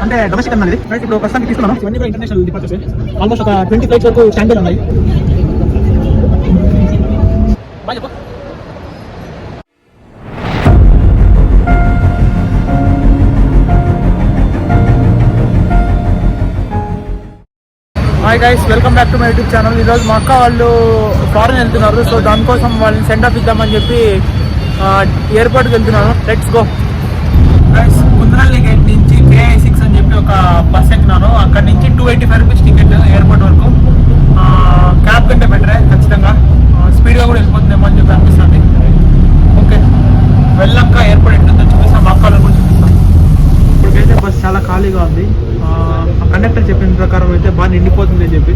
అంటే డొమెస్టిక్ అన్నది ఇప్పుడు ప్రస్తుతానికి తీసుకున్నాను. ఇవన్నీ కూడా ఇంటర్నేషనల్ డిపార్చర్స్. ఆల్మోస్ట్ ఒక 20 ఫ్లైట్స్ వరకు స్టాండర్డ్ ఉన్నాయి. Hi guys, welcome back to my YouTube channel. ఈరోజు మా అక్క వాళ్ళు ఫారెన్ వెళ్తున్నారు. సో దానికోసం వాళ్ళని సెండ్ ఆఫ్ ఇద్దామని చెప్పి ఎయిర్పోర్ట్కి వెళ్తున్నాను. Let's go guys. Kundalahalli gate నుంచి KI6 అని చెప్పి ఒక బస్ ఎక్కినాను. అక్కడ నుంచి 285 రూపీస్ టికెట్ ఎయిర్పోర్ట్ వరకు. క్యాబ్ కంటే బెటరే ఖచ్చితంగా. స్పీడ్గా కూడా వెళ్ళిపోతుందేమో అని చెప్పి అనిపిస్తుంది. ఓకే, వెళ్ళాక ఎయిర్పోర్ట్ ఎట్టుందో చూపిస్తాం. మా అక్క వాళ్ళని కూడా చూపిస్తాం. ఇప్పటికైతే బస్ చాలా ఖాళీగా ఉంది. కండక్టర్ చెప్పిన ప్రకారం అయితే బాగా నిండిపోతుంది అని చెప్పి.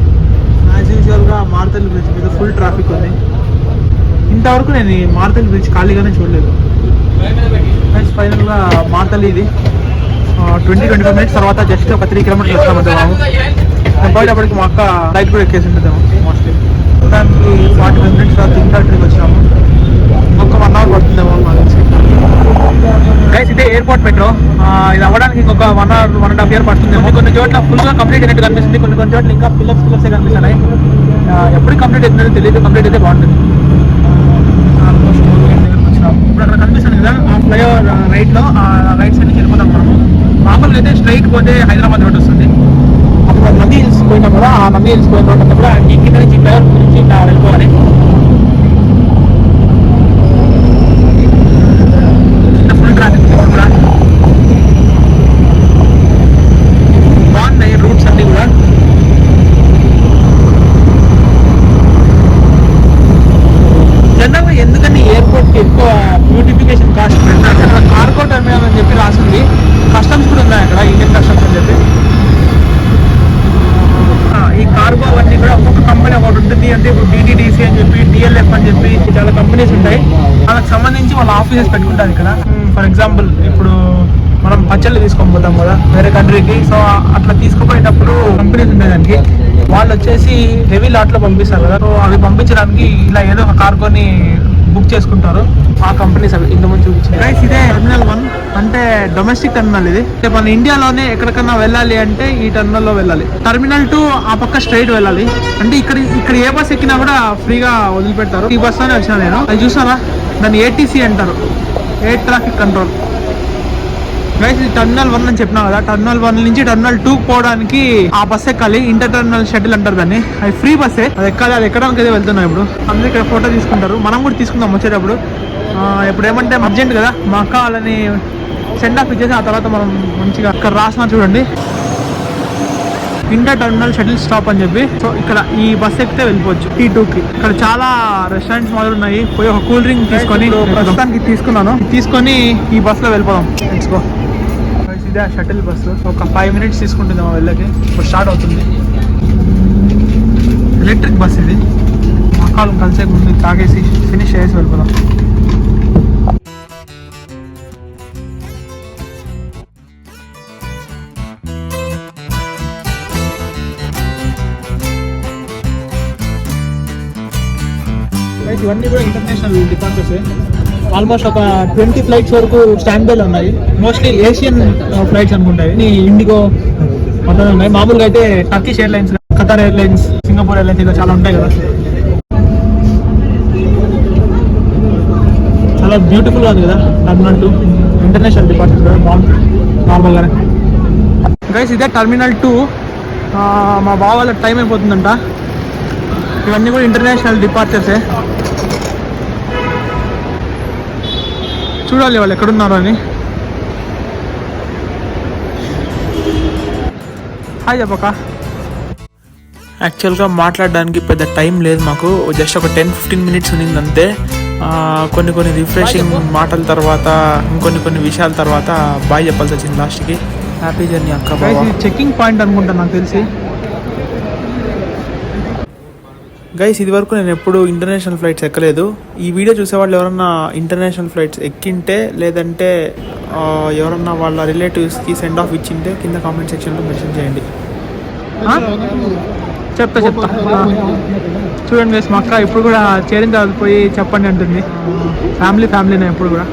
యాజ్ యూజువల్గా మార్తల్ బ్రిడ్జ్ మీద ఫుల్ ట్రాఫిక్ ఉంది. ఇంతవరకు నేను ఈ మార్తల్ బ్రిడ్జ్ ఖాళీగానే చూడలేదు. ఫైనల్గా మార్తల్ ఇది 20-25 మినిట్స్ తర్వాత జస్ట్ ఒక 3 కిలోమీటర్స్ వస్తామంటే బాబు. నేను పోయేటప్పటికి మా అక్క ఫ్లైట్ కూడా ఎక్కేసి ఉంటుందేమో మోస్ట్లీ. దానికి 45 మినిట్స్ తర్వాత ఇంకా ట్రిప్ వచ్చినాము. ఒక 1 అవర్ పడుతుందేమో నాకు తెలిసి. గైస్, ఇదే ఎయిర్పోర్ట్ మెట్రో. ఇది అవ్వడానికి ఇంకొక 1 అవర్ 1.5 ఇయర్ పడుతుందేమో. కొన్ని చోట్ల ఫుల్గా కంప్లీట్ అయినట్టు కనిపిస్తుంది, కొన్ని చోట్ల ఇంకా పిల్లర్సే కనిపిస్తున్నాయి. ఎప్పుడు కంప్లీట్ అవుతుందో తెలియదు. కంప్లీట్ అయితే బాగుంటుంది. ఇప్పుడు అక్కడ కనిపిస్తుంది కదా ఆ ఫ్లైఓవర్ రైట్లో, రైట్ సైడ్ నుంచి వెళ్ళిపోతాం మనము. మామూలుగా అయితే స్ట్రైట్ పోతే హైదరాబాద్ రోడ్ వస్తుంది. అప్పుడు నంది హిల్స్ పోయినాం కదా, ఆ నంది హిల్స్ పోయిన రోడ్ అంతా కూడా కింద నుంచి ఫ్లైఓవర్ నుంచి ఇలా వెళ్ళిపోవాలి. ఫుల్ ట్రాఫిక్ కూడా బాగున్నాయి రూట్స్ అన్నీ కూడా. జనరల్గా ఎందుకని ఎయిర్పోర్ట్కి ఎక్కువ బ్యూటిఫికేషన్ కాస్ట్ పెట్టారు? అక్కడ కార్గో టెర్మినల్ అని చెప్పి రాసింది. కస్టమ్స్ కూడా ఉన్నాయి అక్కడ, ఇండియన్ కస్టమ్స్ అని చెప్పి. ఈ కార్గో అవన్నీ కూడా ఒక్కొక్క కంపెనీ ఒకటి ఉంటుంది. అంటే ఇప్పుడు DTDC అని చెప్పి, DLF అని చెప్పి చాలా కంపెనీస్ ఉంటాయి. వాళ్ళకి సంబంధించి వాళ్ళ ఆఫీసెస్ పెట్టుకుంటారు ఇక్కడ. ఫర్ ఎగ్జాంపుల్ ఇప్పుడు మనం పచ్చళ్ళు తీసుకొని పోతాం కదా వేరే కంట్రీకి. సో అట్లా తీసుకుపోయేటప్పుడు కంపెనీస్ ఉంటాయి దానికి. వాళ్ళు వచ్చేసి హెవీ లాట్లో పంపిస్తారు కదా. సో అవి పంపించడానికి ఇలా ఏదో ఒక కార్గోని బుక్ చేసుకుంటారు. ఆ కంపెనీస్ అవి ఇంతకుముందు చూపించాయి. గైస్, ఇదే టెర్మినల్ 1 అంటే డొమెస్టిక్ టెర్మినల్. ఇది మన ఇండియాలోనే ఎక్కడికన్నా వెళ్ళాలి అంటే ఈ టెర్మినల్లో వెళ్ళాలి. టెర్మినల్ 2 ఆ పక్క స్ట్రైట్ వెళ్ళాలి. అంటే ఇక్కడ ఏ బస్ ఎక్కినా కూడా ఫ్రీగా వదిలిపెడతారు. ఈ బస్ లోనే వచ్చినా నేను. అది చూసారా, దాన్ని ATC అంటారు, ఎయిర్ ట్రాఫిక్ కంట్రోల్. గైస్, ఇది టెర్మినల్ 1 అని చెప్పినా కదా. టెర్మినల్ 1 నుంచి టెర్మినల్ 2 పోవడానికి ఆ బస్ ఎక్కాలి. ఇంటర్ టెర్మినల్ షటిల్ అంటారు దాన్ని. అది ఫ్రీ బస్సే, అది ఎక్కాలి. అది ఎక్కడానికి అయితే వెళ్తున్నాం ఇప్పుడు. అందరూ ఇక్కడ ఫోటో తీసుకుంటారు, మనం కూడా తీసుకుందాం వచ్చేటప్పుడు. ఇప్పుడు ఏమంటే అర్జెంట్ కదా, మా అక్క వాళ్ళని సెండ్ ఆఫ్ ఇచ్చేసి ఆ తర్వాత మనం మంచిగా అక్కడ రాసినా చూడండి, ఇంటర్ టెర్మినల్ షటిల్ స్టాప్ అని చెప్పి. సో ఇక్కడ ఈ బస్ ఎక్కితే వెళ్ళిపోవచ్చు T2కి. ఇక్కడ చాలా రెస్టారెంట్స్ మొదలు ఉన్నాయి. పోయి ఒక కూల్ డ్రింక్ తీసుకొని ప్రస్తుతానికి తీసుకొని ఈ బస్లో వెళ్ళిపోదాం. Let's go. ఇదే షటిల్ బస్సు. ఒక 5 మినిట్స్ తీసుకుంటుంది మా వెళ్ళకి. ఇప్పుడు స్టార్ట్ అవుతుంది. ఎలక్ట్రిక్ బస్ ఇది. మా కాలం కలిసే ముందు తాగేసి ఫినిష్ చేసి వెళ్ళిపోదాం. ఇవన్నీ కూడా ఇంటర్నేషనల్ డిపార్చర్సే. ఆల్మోస్ట్ ఒక 20 ఫ్లైట్స్ వరకు స్టాండ్ బైలు ఉన్నాయి. మోస్ట్లీ ఏషియన్ ఫ్లైట్స్ అనుకుంటాయి. ఇండిగో మొత్తం ఉన్నాయి. మామూలుగా అయితే Turkish Airlines, Qatar Airlines, Singapore Airlines ఇలా చాలా ఉంటాయి కదా. చాలా బ్యూటిఫుల్గా ఉంది కదా టెర్మినల్ 2. ఇంటర్నేషనల్ డిపార్చర్స్ కదా, బాగుంటుంది నార్మల్గానే. గైస్, ఇదే టెర్మినల్ 2. మా బావ వాళ్ళ టైం అయిపోతుందంట. ఇవన్నీ కూడా ఇంటర్నేషనల్ డిపార్చర్సే. చూడాలి వాళ్ళు ఎక్కడున్నారు అని. హాయ్ చెప్పక. యాక్చువల్గా మాట్లాడడానికి పెద్ద టైం లేదు మాకు. జస్ట్ ఒక 10-15 మినిట్స్ ఉన్నింది అంతే. కొన్ని రిఫ్రెషింగ్ మాటల తర్వాత ఇంకొన్ని విషయాల తర్వాత బాయ్ చెప్పాల్సి వచ్చింది లాస్ట్కి. హ్యాపీ జర్నీ అక్క. చెకింగ్ పాయింట్ అనుకుంటా నాకు తెలిసి. గైస్, ఇది వరకు నేను ఎప్పుడు ఇంటర్నేషనల్ ఫ్లైట్స్ ఎక్కలేదు. ఈ వీడియో చూసేవాళ్ళు ఎవరన్నా ఇంటర్నేషనల్ ఫ్లైట్స్ ఎక్కింటే లేదంటే ఎవరన్నా వాళ్ళ రిలేటివ్స్కి సెండ్ ఆఫ్ ఇచ్చింటే కింద కామెంట్ సెక్షన్లో మెన్షన్ చేయండి. చెప్తా చూడండి గైస్, మా అక్క ఇప్పుడు కూడా చేరిన తర్వాత పోయి చెప్పండి అంటుంది. ఫ్యామిలీనే ఎప్పుడు కూడా.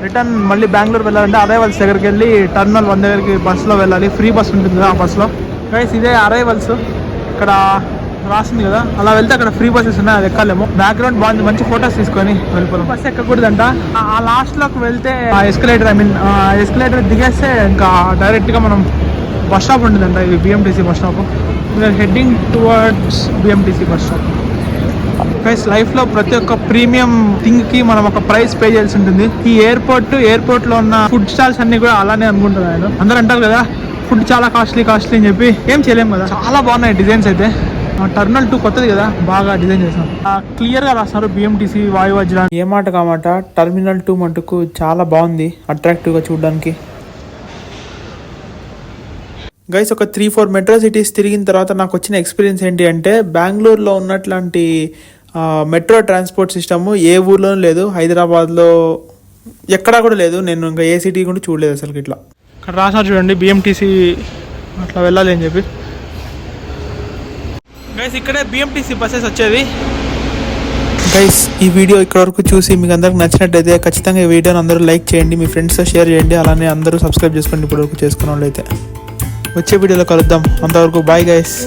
రిటర్న్ మళ్ళీ బెంగళూరు వెళ్ళాలంటే అరైవల్స్ దగ్గరికి వెళ్ళి టర్మినల్ 1 దగ్గరికి బస్సులో వెళ్ళాలి. ఫ్రీ బస్ ఉంటుంది కదా ఆ బస్సులో. గైస్ ఇదే అరైవల్స్, ఇక్కడ రాసింది కదా, అలా వెళ్తే అక్కడ ఫ్రీ బస్సెస్ ఉన్నాయి, అది ఎక్కాలేమో. బ్యాక్గ్రౌండ్ బాగుంది, మంచి ఫొటోస్ తీసుకొని వెళ్ళిపోతాం. బస్ ఎక్కకూడదంట, ఆ లాస్ట్లోకి వెళ్తే ఎస్కలేటర్ ఎస్కలేటర్ దిగేస్తే ఇంకా డైరెక్ట్గా మనం బస్ స్టాప్ ఉంటుందంట. ఇది BMTC bus stop. We are heading towards BMTC bus stop. Guys లైఫ్లో ప్రతి ఒక్క ప్రీమియం థింగ్కి మనం ఒక ప్రైస్ పే చేయాల్సి ఉంటుంది. ఈ ఎయిర్పోర్ట్లో ఉన్న ఫుడ్ స్టాల్స్ అన్ని కూడా అలానే అనుకుంటున్నాను. అందరూ అంటారు కదా ఫుడ్ చాలా కాస్ట్లీ అని చెప్పి, ఏం చేయలేము కదా. చాలా బాగున్నాయి డిజైన్స్ అయితే. టర్మినల్ 2 కొత్తది కదా, బాగా డిజైన్ చేసాం. క్లియర్గా రాస్తారు బిఎంటీసీ వాయు వజ్ర. ఏ మాట కామాట టర్మినల్ 2 మటుకు చాలా బాగుంది, అట్రాక్టివ్గా చూడడానికి. గైస్ ఒక 3-4 మెట్రో సిటీస్ తిరిగిన తర్వాత నాకు వచ్చిన ఎక్స్పీరియన్స్ ఏంటి అంటే, బెంగళూరులో ఉన్నట్లాంటి మెట్రో ట్రాన్స్పోర్ట్ సిస్టమ్ ఏ ఊర్లోనూ లేదు. హైదరాబాద్లో ఎక్కడా కూడా లేదు. నేను ఇంకా ఏ సిటీ కూడా చూడలేదు అసలు. ఇట్లా ఇక్కడ రాసారు చూడండి, బిఎంటీసీ అట్లా వెళ్ళాలి అని చెప్పి. గైస్ ఇక్కడే బిఎంటీసీ బస్సెస్ వచ్చేది. గైస్ ఈ వీడియో ఇక్కడ వరకు చూసి మీకు అందరికి నచ్చినట్టయితే ఖచ్చితంగా ఈ వీడియోని అందరూ లైక్ చేయండి, మీ ఫ్రెండ్స్తో షేర్ చేయండి, అలానే అందరూ సబ్స్క్రైబ్ చేసుకోండి ఇప్పుడు వరకు చేసుకున్న వాళ్ళైతే. వచ్చే వీడియోలో కలుద్దాం, అంతవరకు బాయ్ గైస్.